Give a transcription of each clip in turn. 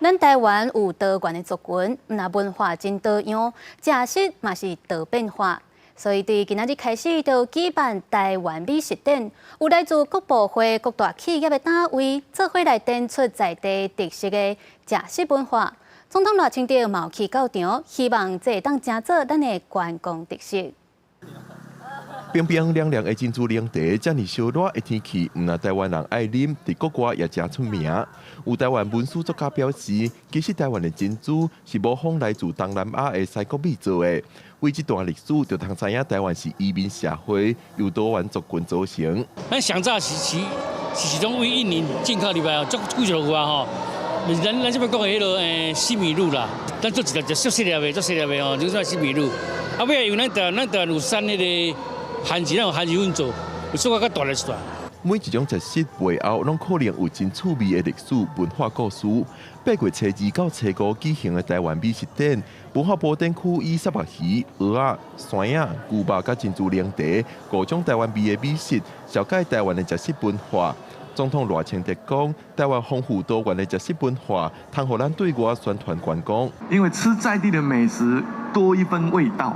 咱台湾有多元的族群，那文化真多样，食食嘛是多变化。所以，对今仔日开始就举办台湾美食展，有来自各部会、各大企业的单位，做伙来展出在地特色的食食文化。总统赖清德嘛有去到场，希望这会当成做咱的观光特色。冰冰凉凉的珍珠奶茶，这么烧热的天气，唔但台湾人爱啉，在国外也真出名。有台湾文书作家表示，其实台湾的珍珠是模仿来自东南亚的西国美做的。为这段历史，就通知影台湾是移民社会，由多元族群组成。咱上早是从为印尼进口入来哦，足几十户啊吼。咱这边讲的迄个西米露啦，咱做一条足细粒的哦，就是西米露。啊，尾有咱台湾有产那个番薯，咱有番薯粉做，有做较大粒出来。每一种食食背后，拢可能有真趣味的历史文化故事。8月初2到初5举行的台湾美食展，文化部展区以沙白鱼、蚵仔、山影、牛肉甲珍珠奶茶5种台湾味的美食，紹介台湾的食食文化。总统赖清德讲，台湾丰富多元的食食文化，通互咱对外宣传观光。因为吃在地的美食，多一分味道。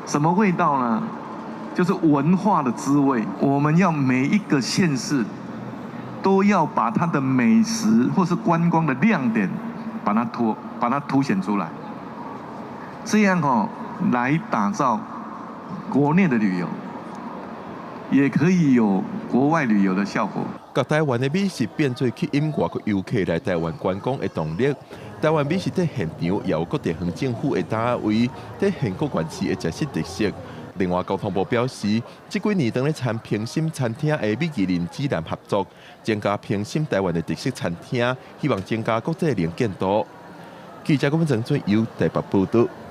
什么味道呢？就是文化的滋味。我们要每一个县市都要把它的美食或是观光的亮点，把它凸显出来，这样来打造国内的旅游，也可以有国外旅游的效果。甲台湾的美食变做吸引外国游客来台湾观光的动力。台湾美食在现场也有各地方政府的单位，体现各县市的食食特色。另外，交通部表示，这几年当咧参评审餐厅的米其林指南合作，增加评审台湾的特色餐厅，希望增加国际能见度。记者郭文正由台北报道。